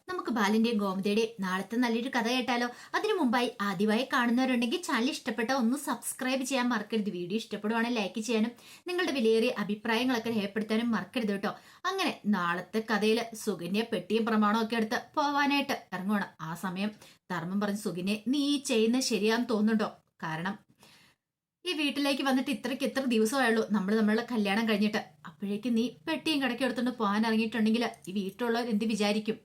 നമുക്ക് ബാലിന്റെയും ഗോമതിയുടെയും നാളത്തെ നല്ലൊരു കഥ കേട്ടാലോ? അതിനു മുമ്പായി ആദ്യമായി കാണുന്നവരുണ്ടെങ്കിൽ ചാനൽ ഇഷ്ടപ്പെട്ട ഒന്ന് സബ്സ്ക്രൈബ് ചെയ്യാൻ മറക്കരുത്. വീഡിയോ ഇഷ്ടപ്പെടുവാണെങ്കിൽ ലൈക്ക് ചെയ്യാനും നിങ്ങളുടെ വിലയേറിയ അഭിപ്രായങ്ങളൊക്കെ രേഖപ്പെടുത്താനും മറക്കരുത് കേട്ടോ. അങ്ങനെ നാളത്തെ കഥയിൽ സുകന്യ പെട്ടിയും പ്രമാണവും ഒക്കെ എടുത്ത് പോവാനായിട്ട് ഇറങ്ങുവാണ്. ആ സമയം ധർമ്മം പറഞ്ഞു, സുകന്യെ നീ ഈ ചെയ്യുന്ന ശരിയാന്ന് തോന്നുന്നുണ്ടോ? കാരണം ഈ വീട്ടിലേക്ക് വന്നിട്ട് ഇത്രയ്ക്ക് എത്ര ദിവസമായുള്ളൂ നമ്മളുടെ കല്യാണം കഴിഞ്ഞിട്ട്. അപ്പോഴേക്കും നീ പെട്ടിയും കടക്കി എടുത്തോണ്ട് പോകാൻ ഇറങ്ങിയിട്ടുണ്ടെങ്കിൽ ഈ വീട്ടിലുള്ളവർ എന്ത് വിചാരിക്കും?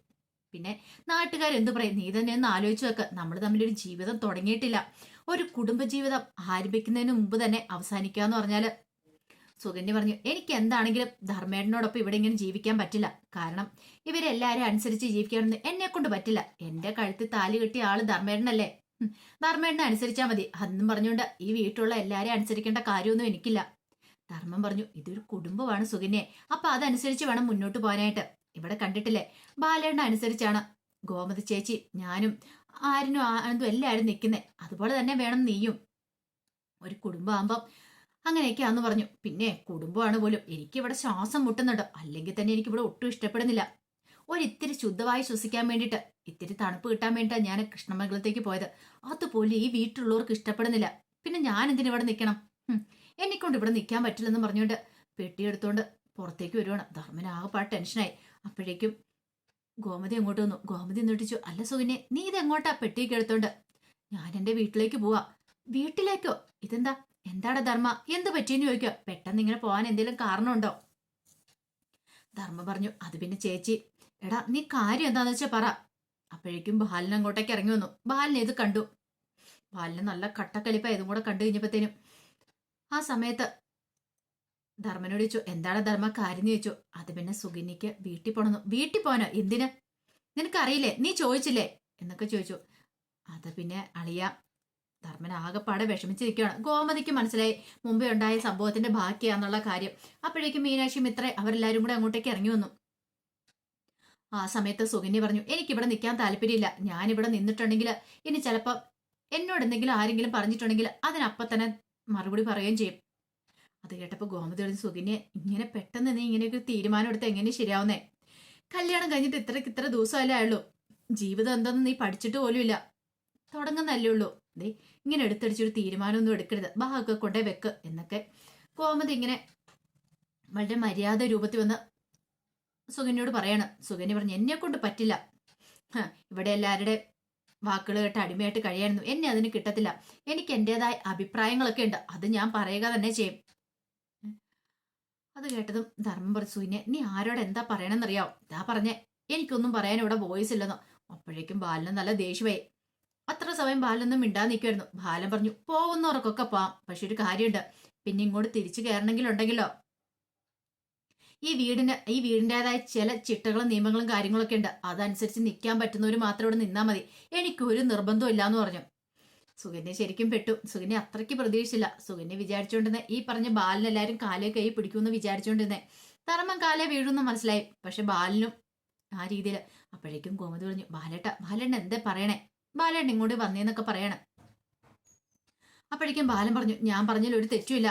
പിന്നെ നാട്ടുകാരെന്തു പറയും? നീ തന്നെ ഒന്ന് ആലോചിച്ച് വെക്ക്. നമ്മൾ തമ്മിലൊരു ജീവിതം തുടങ്ങിയിട്ടില്ല. ഒരു കുടുംബജീവിതം ആരംഭിക്കുന്നതിന് മുമ്പ് തന്നെ അവസാനിക്കാന്ന് പറഞ്ഞാല്. സുകന്യ പറഞ്ഞു, എനിക്ക് എന്താണെങ്കിലും ധർമ്മേടനോടൊപ്പം ഇവിടെ ഇങ്ങനെ ജീവിക്കാൻ പറ്റില്ല. കാരണം ഇവരെല്ലാരും അനുസരിച്ച് ജീവിക്കാനൊന്നും എന്നെ കൊണ്ട് പറ്റില്ല. എന്റെ കഴുത്തിൽ താലി കെട്ടിയ ആള് ധർമ്മേടനല്ലേ. ധർമ്മേടനെ അനുസരിച്ചാൽ മതി. അന്നും പറഞ്ഞുകൊണ്ട് ഈ വീട്ടിലുള്ള എല്ലാരെയും അനുസരിക്കേണ്ട കാര്യമൊന്നും എനിക്കില്ല. ധർമ്മം പറഞ്ഞു, ഇതൊരു കുടുംബമാണ് സുകന്യെ. അപ്പൊ അതനുസരിച്ച് വേണം മുന്നോട്ട് പോകാനായിട്ട്. ഇവിടെ കണ്ടിട്ടില്ലേ, ബാലേണ്ണ അനുസരിച്ചാണ് ഗോമതി ചേച്ചി ഞാനും ആരിനും ആനന്ദും എല്ലാവരും നിൽക്കുന്നേ. അതുപോലെ തന്നെ വേണം നീയും. ഒരു കുടുംബമാകുമ്പം അങ്ങനെയൊക്കെയാന്ന് പറഞ്ഞു. പിന്നെ കുടുംബമാണ് പോലും എനിക്കിവിടെ ശ്വാസം മുട്ടുന്നുണ്ട്. അല്ലെങ്കിൽ തന്നെ എനിക്കിവിടെ ഒട്ടും ഇഷ്ടപ്പെടുന്നില്ല. ഒരിത്തിരി ശുദ്ധമായി ശ്വസിക്കാൻ വേണ്ടിയിട്ട്, ഇത്തിരി തണുപ്പ് കിട്ടാൻ വേണ്ടിയിട്ടാണ് ഞാൻ കൃഷ്ണമംഗലത്തേക്ക് പോയത്. അതുപോലെ ഈ വീട്ടിലുള്ളവർക്ക് ഇഷ്ടപ്പെടുന്നില്ല. പിന്നെ ഞാൻ എന്തിനു ഇവിടെ നിൽക്കണം? എന്നെക്കൊണ്ട് ഇവിടെ നിൽക്കാൻ പറ്റില്ലെന്ന് പറഞ്ഞുകൊണ്ട് പെട്ടിയെടുത്തോണ്ട് പുറത്തേക്ക് വരുവാണ്. ധർമ്മന് ആകെപ്പാട് ടെൻഷനായി. അപ്പോഴേക്കും ഗോമതി അങ്ങോട്ട് വന്നു. ഗോമതി എന്നിട്ടിച്ചു, അല്ല സുകന്യെ, നീ ഇതെങ്ങോട്ടാ പെട്ടിയൊക്കെ എടുത്തോണ്ട്? ഞാൻ എന്റെ വീട്ടിലേക്ക് പോവാ. വീട്ടിലേക്കോ? ഇതെന്താ? എന്താടാ ധർമ്മ, എന്ത് പറ്റിയെന്ന് ചോദിക്കോ? പെട്ടെന്ന് ഇങ്ങനെ പോകാൻ എന്തെങ്കിലും കാരണമുണ്ടോ? ധർമ്മ പറഞ്ഞു, അത് പിന്നെ ചേച്ചി, എടാ നീ കാര്യം എന്താന്ന് വെച്ചാ പറ. അപ്പോഴേക്കും ബാലൻ അങ്ങോട്ടേക്ക് ഇറങ്ങി വന്നു. ബാലൻ ഇത് കണ്ടു. ബാലന് നല്ല കട്ടക്കലിപ്പ ഇതും കൂടെ കണ്ടു കഴിഞ്ഞപ്പോഴത്തേനും ആ സമയത്ത് ധർമ്മനോട് ചോദിച്ചു, എന്താണ് ധർമ്മ കാര്യം എന്ന് ചോദിച്ചു. അത് പിന്നെ സുകന്യക്ക് വീട്ടിൽ പോണെന്നു. വീട്ടിൽ പോനോ? എന്തിന്? നിനക്കറിയില്ലേ? നീ ചോദിച്ചില്ലേ എന്നൊക്കെ ചോദിച്ചു. അത് പിന്നെ അളിയ. ധർമ്മൻ ആകെപ്പാടെ വിഷമിച്ചിരിക്കുകയാണ്. ഗോമതിക്ക് മനസ്സിലായി മുമ്പേ ഉണ്ടായ സംഭവത്തിന്റെ ബാക്കിയാന്നുള്ള കാര്യം. അപ്പോഴേക്കും മീനാക്ഷി മിത്ര അവരെല്ലാരും കൂടെ അങ്ങോട്ടേക്ക് ഇറങ്ങി വന്നു. ആ സമയത്ത് സുകന്യ പറഞ്ഞു, എനിക്കിവിടെ നിൽക്കാൻ താല്പര്യമില്ല. ഞാനിവിടെ നിന്നിട്ടുണ്ടെങ്കിൽ ഇനി ചിലപ്പോൾ എന്നോട് എന്തെങ്കിലും ആരെങ്കിലും പറഞ്ഞിട്ടുണ്ടെങ്കിൽ അതിനപ്പം തന്നെ മറുപടി പറയുകയും ചെയ്യും. അത് കേട്ടപ്പോൾ ഗോമതി പറഞ്ഞു, സുകന്യെ, ഇങ്ങനെ പെട്ടെന്ന് നീ ഇങ്ങനെയൊക്കെ തീരുമാനം എടുത്ത് എങ്ങനെ ശരിയാവുന്നേ? കല്യാണം കഴിഞ്ഞിട്ട് ഇത്ര ദിവസമല്ലേ ആയുള്ളൂ. ജീവിതം എന്താണെന്ന് നീ പഠിച്ചിട്ട് പോലുമില്ല. തുടങ്ങുന്നല്ലേ ഉള്ളൂ. ദേ ഇങ്ങനെ എടുത്തടിച്ചൊരു തീരുമാനമൊന്നും എടുക്കരുത്. ബാഗൊക്കെ കൊണ്ടേ വെക്ക് എന്നൊക്കെ ഗോമതി ഇങ്ങനെ വളരെ മര്യാദ രൂപത്തിൽ വന്ന് സുകന്യോട് പറയാണ്. സുകന്യ പറഞ്ഞു, എന്നെ കൊണ്ട് പറ്റില്ല. ഇവിടെ എല്ലാവരുടെ വാക്കുകൾ കേട്ട് അടിമയായിട്ട് കഴിയായിരുന്നു. എന്നെ അതിന് കിട്ടത്തില്ല. എനിക്ക് എന്റേതായ അഭിപ്രായങ്ങളൊക്കെ ഉണ്ട്. അത് ഞാൻ പറയുക തന്നെ ചെയ്യും. അത് കേട്ടതും ധർമ്മം പറഞ്ഞു, സുകന്യ നീ ആരോട് എന്താ പറയണമെന്നറിയാവോ? ഇതാ പറഞ്ഞേ, എനിക്കൊന്നും പറയാൻ ഇവിടെ വോയിസ് ഇല്ലെന്നോ. അപ്പോഴേക്കും ബാലന് നല്ല ദേഷ്യമായി. അത്ര സമയം ബാലനൊന്നും മിണ്ടാ നിൽക്കുമായിരുന്നു. ബാലൻ പറഞ്ഞു, പോകുന്നവർക്കൊക്കെ പോവാം, പക്ഷെ ഒരു കാര്യമുണ്ട്. പിന്നെ ഇങ്ങോട്ട് തിരിച്ചു കയറണമെങ്കിലുണ്ടെങ്കിലോ ഈ വീടിൻ്റെതായ ചില ചിട്ടകളും നിയമങ്ങളും കാര്യങ്ങളൊക്കെ ഉണ്ട്. അതനുസരിച്ച് നിൽക്കാൻ പറ്റുന്നവർ മാത്രം ഇവിടെ നിന്നാൽ മതി. എനിക്കൊരു നിർബന്ധവും ഇല്ലാന്ന് പറഞ്ഞു. സുകന്യ ശരിക്കും പെട്ടു. സുകന്യ അത്രയ്ക്ക് പ്രതീക്ഷിച്ചില്ല. സുകന്യ വിചാരിച്ചുകൊണ്ടിരുന്നേ ഈ പറഞ്ഞ ബാലിനെല്ലാരും കാലേ കൈ പിടിക്കുമെന്ന് വിചാരിച്ചുകൊണ്ടിരുന്നേ. ധർമ്മം കാലേ വീഴുമെന്ന് മനസ്സിലായി. പക്ഷെ ബാലിനും ആ രീതിയിൽ. അപ്പോഴേക്കും ഗോമതി പറഞ്ഞു, ബാലേട്ട എന്തേ പറയണേ? ബാലേട്ടൻ ഇങ്ങോട്ട് വന്നേന്നൊക്കെ പറയണേ. അപ്പോഴേക്കും ബാലൻ പറഞ്ഞു, ഞാൻ പറഞ്ഞാൽ ഒരു തെറ്റുമില്ല.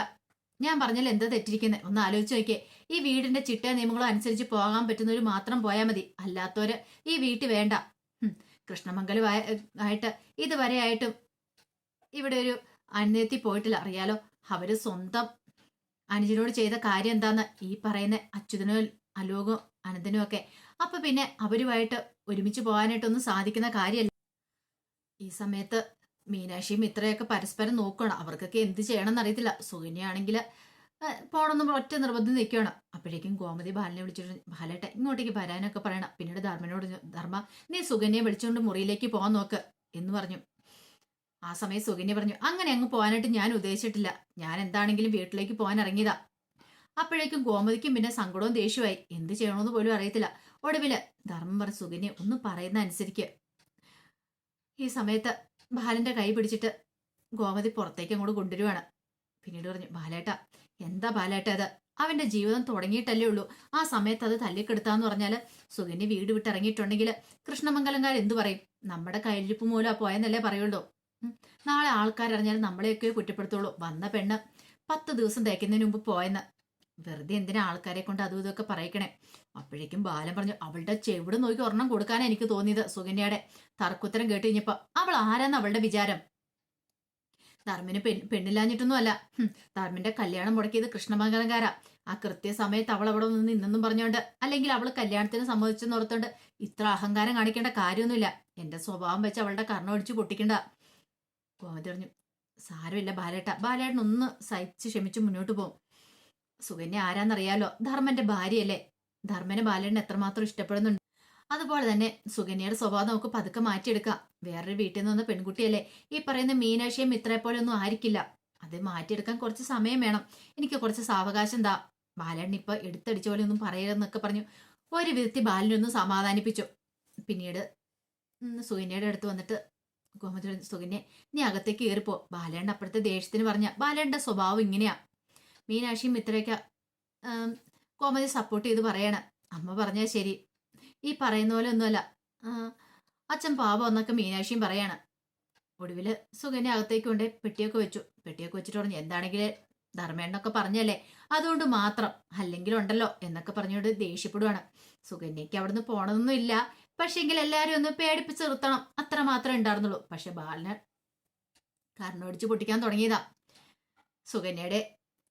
ഞാൻ പറഞ്ഞാൽ എന്താ തെറ്റിരിക്കുന്നത്? ഒന്ന് ആലോചിച്ച് നോക്കിയേ. ഈ വീടിന്റെ ചിട്ട നിയമങ്ങളും അനുസരിച്ച് പോകാൻ പറ്റുന്നവർ മാത്രം പോയാൽ മതി. അല്ലാത്തവര് ഈ വീട്ടിൽ വേണ്ട. കൃഷ്ണമംഗലം ആയിട്ട് ഇതുവരെ ആയിട്ടും ഇവിടെ ഒരു അന്യത്തി പോയിട്ടില്ല. അറിയാലോ, അവര് സ്വന്തം അനുജനോട് ചെയ്ത കാര്യം എന്താന്ന് ഈ പറയുന്ന അച്യുതനും അലോകും അനന്തനും ഒക്കെ. അപ്പൊ പിന്നെ അവരുമായിട്ട് ഒരുമിച്ച് പോകാനായിട്ടൊന്നും സാധിക്കുന്ന കാര്യമല്ല. ഈ സമയത്ത് മീനാക്ഷിയും ഇത്രയൊക്കെ പരസ്പരം നോക്കണം. അവർക്കൊക്കെ എന്ത് ചെയ്യണം എന്നറിയത്തില്ല. സുകന്യാണെങ്കിൽ പോണമെന്ന് ഒറ്റ നിർബന്ധം നിൽക്കുകയാണ്. അപ്പോഴേക്കും ഗോമതി ബാലനെ വിളിച്ചിട്ട്, ബാലേട്ട ഇങ്ങോട്ടേക്ക് വരാനൊക്കെ പറയണം. പിന്നീട് ധർമ്മനോട്, ധർമ്മ നീ സുകന്യയെ വിളിച്ചുകൊണ്ട് മുറിയിലേക്ക് പോകാൻ നോക്ക് എന്ന് പറഞ്ഞു. ആ സമയം സുകന്യ പറഞ്ഞു, അങ്ങനെ അങ്ങ് പോകാനായിട്ട് ഞാൻ ഉദ്ദേശിച്ചിട്ടില്ല. ഞാൻ എന്താണെങ്കിലും വീട്ടിലേക്ക് പോകാൻ ഇറങ്ങിയതാ. അപ്പോഴേക്കും ഗോമതിക്കും പിന്നെ സങ്കടവും ദേഷ്യമായി. എന്ത് ചെയ്യണമെന്ന് പോലും അറിയത്തില്ല. ഒടുവില് ധർമ്മം പറഞ്ഞു, സുകന്യ ഒന്ന് പറയുന്ന അനുസരിക്ക്. ഈ സമയത്ത് ബാലന്റെ കൈ പിടിച്ചിട്ട് ഗോമതി പുറത്തേക്ക് അങ്ങോട്ട് കൊണ്ടുവരുവാണ്. പിന്നീട് പറഞ്ഞു, ബാലേട്ട എന്താ ബാലേട്ട അത്? അവന്റെ ജീവിതം തുടങ്ങിയിട്ടല്ലേ ഉള്ളൂ. ആ സമയത്ത് അത് തല്ലിക്കെടുത്താന്ന് പറഞ്ഞാല് സുകന്യ വീട് വിട്ടിറങ്ങിയിട്ടുണ്ടെങ്കിൽ കൃഷ്ണമംഗലംകാർ എന്തു പറയും? നമ്മുടെ കയ്യിലിരിപ്പ് മൂലം പോയെന്നല്ലേ പറയുള്ളൂ. നാളെ ആൾക്കാരറിഞ്ഞാൽ നമ്മളെയൊക്കെ കുറ്റപ്പെടുത്തുള്ളൂ. വന്ന പെണ്ണ് 10 ദിവസം തേക്കുന്നതിന് മുമ്പ് പോയെന്ന്. വെറുതെ എന്തിനാ ആൾക്കാരെ കൊണ്ട് അതും ഇതൊക്കെ പറയിക്കണേ? അപ്പോഴേക്കും ബാലൻ പറഞ്ഞു, അവളുടെ ചെവിട് നോക്കി ഒരെണ്ണം കൊടുക്കാനാ എനിക്ക് തോന്നിയത്. സുകന്യയുടെ തർക്കുത്തരം കേട്ട് കഴിഞ്ഞപ്പോ അവൾ ആരാന്ന് അവളുടെ വിചാരം? ധർമ്മിന് പെണ്ണില്ലാഞ്ഞിട്ടൊന്നും അല്ല. ധർമ്മിന്റെ കല്യാണം മുടക്കിയത് കൃഷ്ണമംഗലംകാരാ. ആ കൃത്യസമയത്ത് അവൾ അവിടെ നിന്ന് നിന്നെന്നും പറഞ്ഞോണ്ട്, അല്ലെങ്കിൽ അവൾ കല്യാണത്തിന് സമ്മതിച്ചെന്ന് ഓർത്തോണ്ട് ഇത്ര അഹങ്കാരം കാണിക്കേണ്ട കാര്യമൊന്നുമില്ല. എന്റെ സ്വഭാവം വെച്ച് അവളുടെ കർണം പൊട്ടിക്കണ്ട. ഗോമതി പറഞ്ഞു, സാരമില്ല ബാലേട്ട. ബാലേട്ടൻ ഒന്ന് സഹിച്ച് ക്ഷമിച്ച് മുന്നോട്ട് പോകും. സുകന്യ ആരാന്നറിയാലോ, ധർമ്മന്റെ ഭാര്യയല്ലേ. ധർമ്മനെ ബാലേട്ടൻ എത്രമാത്രം ഇഷ്ടപ്പെടുന്നുണ്ട്. അതുപോലെ തന്നെ സുകന്യയുടെ സ്വഭാവം നമുക്ക് പതുക്കെ മാറ്റിയെടുക്കാം. വേറൊരു വീട്ടിൽ നിന്ന് വന്ന പെൺകുട്ടിയല്ലേ. ഈ പറയുന്ന മീനാക്ഷിയും ഇത്രയെ പോലെ ഒന്നും ആയിരിക്കില്ല. അത് മാറ്റിയെടുക്കാൻ കുറച്ച് സമയം വേണം. എനിക്ക് കുറച്ച് സാവകാശം എന്താ. ബാലേട്ടൻ ഇപ്പൊ എടുത്തടിച്ച പോലെ ഒന്നും പറയരുതെന്നൊക്കെ പറഞ്ഞു ഒരു വിധത്തിൽ ബാലിനൊന്ന് സമാധാനിപ്പിച്ചു. പിന്നീട് സുകന്യയുടെ അടുത്ത് വന്നിട്ട് ഗോമതി, സുകന്യ നീ അകത്തേക്ക് കയറിപ്പോ. ബാലേട്ടൻ അപ്പോഴത്തെ ദേഷ്യത്തിന് പറഞ്ഞ, ബാലേട്ടന്റെ സ്വഭാവം ഇങ്ങനെയാ. മീനാക്ഷിയും ഇത്രയൊക്കെ കോമതി സപ്പോർട്ട് ചെയ്ത് പറയണം. അമ്മ പറഞ്ഞാൽ ശരി, ഈ പറയുന്ന പോലെ ഒന്നുമല്ല, അച്ഛൻ പാപം എന്നൊക്കെ മീനാക്ഷിയും പറയാണ്. ഒടുവില് സുകന്യ അകത്തേക്ക് കൊണ്ട് പെട്ടിയൊക്കെ വെച്ചിട്ട് പറഞ്ഞു, എന്താണെങ്കിലും ധർമ്മേണ്ണൊക്കെ പറഞ്ഞല്ലേ, അതുകൊണ്ട് മാത്രം, അല്ലെങ്കിൽ ഉണ്ടല്ലോ എന്നൊക്കെ പറഞ്ഞുകൊണ്ട് ദേഷ്യപ്പെടുവാണ്. സുകന്യക്ക് അവിടുന്ന് പോണതൊന്നും ഇല്ല. പക്ഷെങ്കിൽ എല്ലാരും ഒന്ന് പേടിപ്പിച്ച് നിർത്തണം, അത്ര മാത്രമേ ഉണ്ടായിരുന്നുള്ളൂ. പക്ഷെ ബാലന് കർണോടിച്ച് പൊട്ടിക്കാൻ തുടങ്ങിയതാ. സുകന്യയുടെ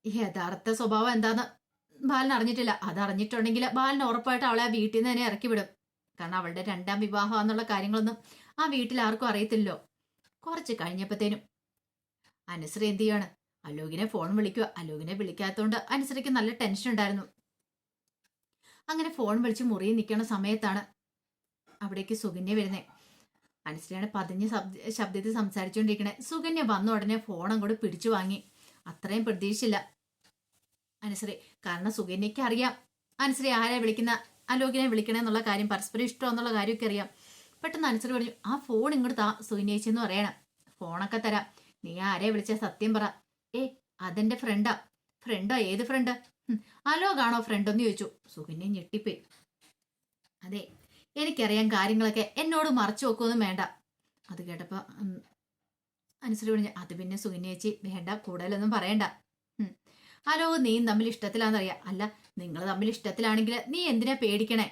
യഥാർത്ഥ സ്വഭാവം എന്താന്ന് ബാലൻ അറിഞ്ഞിട്ടില്ല. അതറിഞ്ഞിട്ടുണ്ടെങ്കിൽ ബാലൻ ഉറപ്പായിട്ട് അവളെ ആ വീട്ടിൽ നിന്ന് തന്നെ ഇറക്കി വിടും. കാരണം അവളുടെ രണ്ടാം വിവാഹം എന്നുള്ള കാര്യങ്ങളൊന്നും ആ വീട്ടിൽ ആർക്കും അറിയത്തില്ലോ. കുറച്ച് കഴിഞ്ഞപ്പോഴത്തേനും അനുശ്രീ എന്ത് ചെയ്യാണ്, അലോകിനെ ഫോൺ വിളിക്കുക. അലോകിനെ വിളിക്കാത്തതുകൊണ്ട് അനുശ്രീക്ക് നല്ല ടെൻഷൻ ഉണ്ടായിരുന്നു. അങ്ങനെ ഫോൺ വിളിച്ച് മുറിയിൽ നിൽക്കുന്ന സമയത്താണ് അവിടേക്ക് സുകന്യ വരുന്നേ. അനുശ്രീയാണ് പതിഞ്ഞ ശബ്ദത്തിൽ സംസാരിച്ചുകൊണ്ടിരിക്കണേ. സുകന്യ വന്ന ഉടനെ ഫോൺ അങ്ങോട്ട് പിടിച്ചു വാങ്ങി. അത്രയും പ്രതീക്ഷിച്ചില്ല അനുശ്രീ. കാരണം സുകന്യയ്ക്ക് അറിയാം അനുശ്രീ ആരെ വിളിക്കുന്ന, അലോകിനെ വിളിക്കണേ എന്നുള്ള കാര്യം, പരസ്പരം ഇഷ്ടം എന്നുള്ള കാര്യമൊക്കെ അറിയാം. പെട്ടെന്ന് അനുശ്രീ പറഞ്ഞു, ആ ഫോൺ ഇങ്ങോട്ട് താ സുകന്യേച്ചെന്ന് പറയണം. ഫോണൊക്കെ തരാം, നീ ആരെ വിളിച്ച സത്യം പറ. അതെന്റെ ഫ്രണ്ടാ. ഫ്രണ്ടോ? ഏത് ഫ്രണ്ട്? അലോകാണോ ഫ്രണ്ട് എന്ന് ചോദിച്ചു. സുകന്യ ഞെട്ടിപ്പോയി. അതെ, എനിക്കറിയാം കാര്യങ്ങളൊക്കെ, എന്നോട് മറച്ചു വെക്കൊന്നും വേണ്ട. അത് കേട്ടപ്പോ അനുശ്രീ പറഞ്ഞു, അത് പിന്നെ സുകന്യേച്ചി വേണ്ട, കൂടുതലൊന്നും പറയണ്ട. അലോക് നീയും തമ്മിൽ ഇഷ്ടത്തിലാണെന്നറിയാം. അല്ല, നിങ്ങൾ തമ്മിൽ ഇഷ്ടത്തിലാണെങ്കിൽ നീ എന്തിനാ പേടിക്കണേ?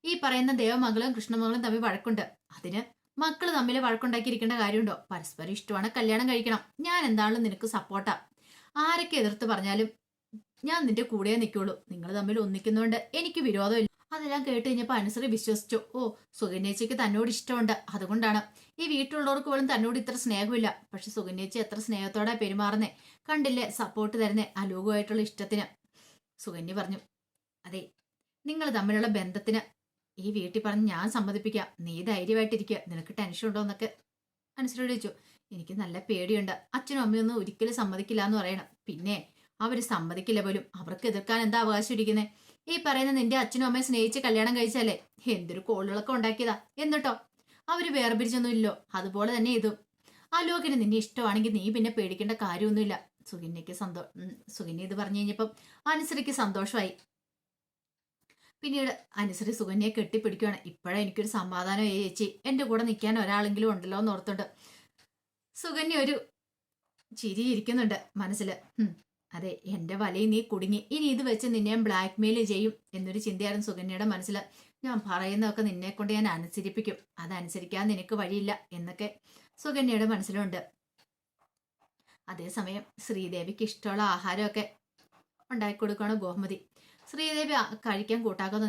ഈ പറയുന്ന ദേവമംഗലവും കൃഷ്ണമംഗലവും തമ്മിൽ വഴക്കുണ്ട്. അതിന് മക്കള് തമ്മിൽ വഴക്കുണ്ടാക്കിയിരിക്കേണ്ട കാര്യമുണ്ടോ? പരസ്പരം ഇഷ്ടമാണ്, കല്യാണം കഴിക്കണം. ഞാൻ എന്താണെങ്കിലും നിനക്ക് സപ്പോർട്ടാ. ആരൊക്കെ എതിർത്ത് പറഞ്ഞാലും ഞാൻ നിന്റെ കൂടെ നിൽക്കുള്ളൂ. നിങ്ങൾ തമ്മിൽ ഒന്നിക്കുന്നതുകൊണ്ട് എനിക്ക് വിരോധമില്ല. അതെല്ലാം കേട്ട് കഴിഞ്ഞപ്പോൾ അനുശ്രീ വിശ്വസിച്ചു. സുകന്യേച്ചിക്ക് തന്നോട് ഇഷ്ടമുണ്ട്, അതുകൊണ്ടാണ്. ഈ വീട്ടിലുള്ളവർക്ക് പോലും തന്നോട് ഇത്ര സ്നേഹമില്ല. പക്ഷെ സുകന്യേച്ചി എത്ര സ്നേഹത്തോടെ പെരുമാറുന്നേ കണ്ടില്ലേ, സപ്പോർട്ട് തരുന്നേ അലോകുമായിട്ടുള്ള ഇഷ്ടത്തിന്. സുകന്യ പറഞ്ഞു, അതെ, നിങ്ങൾ തമ്മിലുള്ള ബന്ധത്തിന് ഈ വീട്ടിൽ പറഞ്ഞ് ഞാൻ സമ്മതിപ്പിക്കാം. നീ ധൈര്യമായിട്ടിരിക്കുക. നിനക്ക് ടെൻഷൻ ഉണ്ടോ എന്നൊക്കെ അനുശ്രീ ചോദിച്ചു. എനിക്ക് നല്ല പേടിയുണ്ട്. അച്ഛനും അമ്മയൊന്നും ഒരിക്കലും സമ്മതിക്കില്ല എന്ന് പറയണം. പിന്നെ അവര് സമ്മതിക്കില്ല പോലും. അവർക്ക് എതിർക്കാൻ എന്താ അവകാശം ഇരിക്കുന്നേ? ഈ പറയുന്ന നിന്റെ അച്ഛനും അമ്മയെ സ്നേഹിച്ച് കല്യാണം കഴിച്ചാലേ എന്തൊരു കോളുകളൊക്കെ ഉണ്ടാക്കിയതാ. എന്നിട്ടോ അവര് വേർപിരിച്ചൊന്നും ഇല്ലോ. അതുപോലെ തന്നെ ഇതും. അലോകിന് നിന്നെ ഇഷ്ടമാണെങ്കിൽ നീ പിന്നെ പേടിക്കേണ്ട കാര്യമൊന്നുമില്ല. സുകന്യ ഇത് പറഞ്ഞു കഴിഞ്ഞപ്പം അനുശ്രീക്ക് സന്തോഷമായി. പിന്നീട് അനുശ്രീ സുകന്യയെ കെട്ടിപ്പിടിക്കുകയാണ്. ഇപ്പോഴാ എനിക്കൊരു സമാധാനം ചേച്ചി, എന്റെ കൂടെ നിൽക്കാൻ ഒരാളെങ്കിലും ഉണ്ടല്ലോ എന്ന് ഓർത്തുണ്ട് സുകന്യ ഒരു ചിരി ഇരിക്കുന്നുണ്ട് മനസ്സിൽ. അതെ, എന്റെ വലയിൽ നീ കുടുങ്ങി, ഇനി ഇത് വെച്ച് നിന്നെ ബ്ലാക്ക് മെയിൽ ചെയ്യും എന്നൊരു ചിന്തയായിരുന്നു സുകന്യയുടെ മനസ്സിൽ. ഞാൻ പറയുന്നതൊക്കെ നിന്നെ കൊണ്ട് ഞാൻ അനുസരിപ്പിക്കും, അതനുസരിക്കാൻ നിനക്ക് വഴിയില്ല എന്നൊക്കെ സുകന്യയുടെ മനസ്സിലുണ്ട്. അതേസമയം ശ്രീദേവിക്ക് ഇഷ്ടമുള്ള ആഹാരമൊക്കെ ഉണ്ടാക്കി കൊടുക്കുകയാണ് ഗോമതി. ശ്രീദേവി കഴിക്കാൻ കൂട്ടാക്കാൻ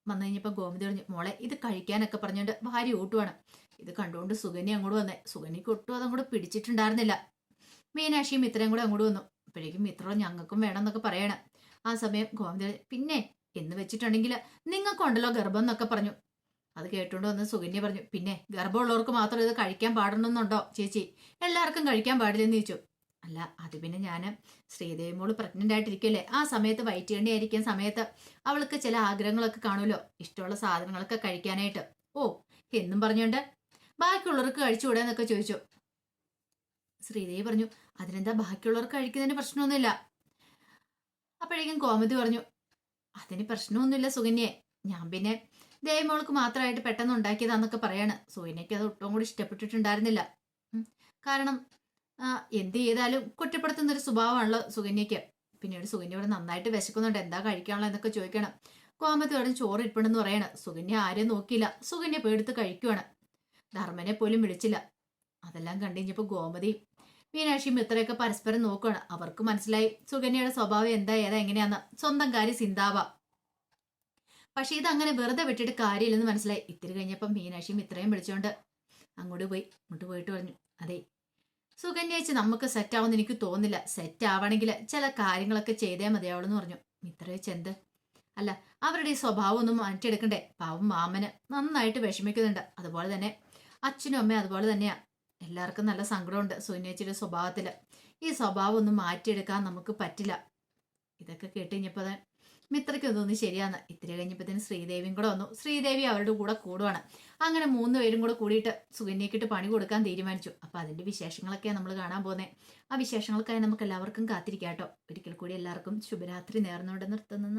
വന്നു കഴിഞ്ഞപ്പോൾ ഗോമതി പറഞ്ഞു, മോളെ ഇത് കഴിക്കാനൊക്കെ പറഞ്ഞുകൊണ്ട് ഭാര്യ ഊട്ടുവാണ്. ഇത് കണ്ടുകൊണ്ട് സുകന്യ അങ്ങോട്ട് വന്നേ. സുകന്യക്ക് ഒട്ടും അതങ്ങോട്ട് പിടിച്ചിട്ടുണ്ടായിരുന്നില്ല. മീനാക്ഷിയും ഇത്രയും കൂടെ അങ്ങോട്ട് വന്നു. അപ്പോഴേക്കും ഇത്ര ഞങ്ങൾക്കും വേണം എന്നൊക്കെ പറയണം. ആ സമയം ഗോമതി പിന്നെ എന്ന് വെച്ചിട്ടുണ്ടെങ്കിൽ നിങ്ങൾക്കുണ്ടല്ലോ ഗർഭം എന്നൊക്കെ പറഞ്ഞു. അത് കേട്ടുകൊണ്ട് വന്ന് സുകന്യ പറഞ്ഞു, പിന്നെ ഗർഭമുള്ളവർക്ക് മാത്രം ഇത് കഴിക്കാൻ പാടണമെന്നുണ്ടോ ചേച്ചി? എല്ലാവർക്കും കഴിക്കാൻ പാടില്ലെന്ന് ചോദിച്ചു. അല്ല, അത് പിന്നെ ഞാൻ ശ്രീദേവി മോള് പ്രഗ്നന്റ് ആയിട്ടിരിക്കല്ലേ, ആ സമയത്ത് വയറ്റുകണ്ണി ആയിരിക്കുന്ന സമയത്ത് അവൾക്ക് ചില ആഗ്രഹങ്ങളൊക്കെ കാണുമല്ലോ, ഇഷ്ടമുള്ള സാധനങ്ങളൊക്കെ കഴിക്കാനായിട്ട്. എന്നും പറഞ്ഞുകൊണ്ട് ബാക്കിയുള്ളവർക്ക് കഴിച്ചുകൂടെ എന്നൊക്കെ ചോദിച്ചു. ശ്രീദേവി പറഞ്ഞു, അതിനെന്താ, ബാക്കിയുള്ളവർക്ക് കഴിക്കുന്നതിന് പ്രശ്നമൊന്നുമില്ല. അപ്പോഴേക്കും കോമതി പറഞ്ഞു, അതിന് പ്രശ്നമൊന്നുമില്ല സുകന്യെ, ഞാൻ പിന്നെ ദേവമോൾക്ക് മാത്രമായിട്ട് പെട്ടെന്ന് ഉണ്ടാക്കിയതാന്നൊക്കെ പറയാണ്. സുകന്യക്ക് അത് ഒട്ടും കൂടി ഇഷ്ടപ്പെട്ടിട്ടുണ്ടായിരുന്നില്ല. കാരണം എന്ത് ചെയ്താലും കുറ്റപ്പെടുത്തുന്ന ഒരു സ്വഭാവമാണല്ലോ സുകന്യക്ക്. പിന്നീട് സുകന്യ ഇവിടെ നന്നായിട്ട് വിശക്കുന്നുണ്ട്, എന്താ കഴിക്കാനുള്ള എന്നൊക്കെ ചോദിക്കണം. കോമതി പറഞ്ഞ് ചോറ് ഇരിപ്പുണ്ടെന്ന് പറയാണ്. സുകന്യ ആരെയും നോക്കിയില്ല. സുകന്യ പേടുത്ത് കഴിക്കുവാണ്. ധർമ്മനെ പോലും വിളിച്ചില്ല. അതെല്ലാം കണ്ടുകഴിഞ്ഞപ്പോ ഗോമതി മീനാക്ഷിയും ഇത്രയൊക്കെ പരസ്പരം നോക്കുകയാണ്. അവർക്ക് മനസ്സിലായി സുകന്യയുടെ സ്വഭാവം എന്താ ഏതാ എങ്ങനെയാന്ന്. സ്വന്തം കാര്യം സിന്താവ. പക്ഷെ ഇതങ്ങനെ വെറുതെ വിട്ടിട്ട് കാര്യമില്ലെന്ന് മനസ്സിലായി. ഇത്തിരി കഴിഞ്ഞപ്പം മീനാക്ഷിയും ഇത്രയും വിളിച്ചോണ്ട് അങ്ങോട്ട് പോയിട്ട് പറഞ്ഞു, അതെ സുകന്യേച്ചി നമുക്ക് സെറ്റ് ആവുമെന്ന് എനിക്ക് തോന്നില്ല. സെറ്റ് ആവണമെങ്കിൽ ചില കാര്യങ്ങളൊക്കെ ചെയ്തേ മതിയാവുള്ളൂ പറഞ്ഞു. മിത്ര വെച്ച് എന്ത്? അല്ല, അവരുടെ ഈ സ്വഭാവം ഒന്നും മാറ്റിയെടുക്കണ്ടേ? പാവം മാമന് നന്നായിട്ട് വിഷമിക്കുന്നുണ്ട്. അതുപോലെ തന്നെ അച്ഛനും അമ്മയും അതുപോലെ തന്നെയാ. എല്ലാവർക്കും നല്ല സങ്കടമുണ്ട് സുകന്യേച്ചിയുടെ സ്വഭാവത്തില്. ഈ സ്വഭാവം ഒന്നും മാറ്റിയെടുക്കാൻ നമുക്ക് പറ്റില്ല. ഇതൊക്കെ കേട്ട് കഴിഞ്ഞപ്പോൾ മിത്രയ്ക്ക് തോന്നി ശരിയാന്ന്. ഇത്തിരി കഴിഞ്ഞപ്പോഴത്തേന് ശ്രീദേവിയും കൂടെ വന്നു. ശ്രീദേവി അവരുടെ കൂടെ കൂടുവാണ്. അങ്ങനെ 3 പേരും കൂടെ കൂടിയിട്ട് സുകന്യക്കിട്ട് പണി കൊടുക്കാൻ തീരുമാനിച്ചു. അപ്പൊ അതിന്റെ വിശേഷങ്ങളൊക്കെയാണ് നമ്മൾ കാണാൻ പോകുന്നത്. ആ വിശേഷങ്ങൾക്കായി നമുക്ക് എല്ലാവർക്കും കാത്തിരിക്കാം കേട്ടോ. ഒരിക്കൽ കൂടി എല്ലാവർക്കും ശുഭരാത്രി നേർന്നുകൊണ്ട് നിർത്തുന്നു.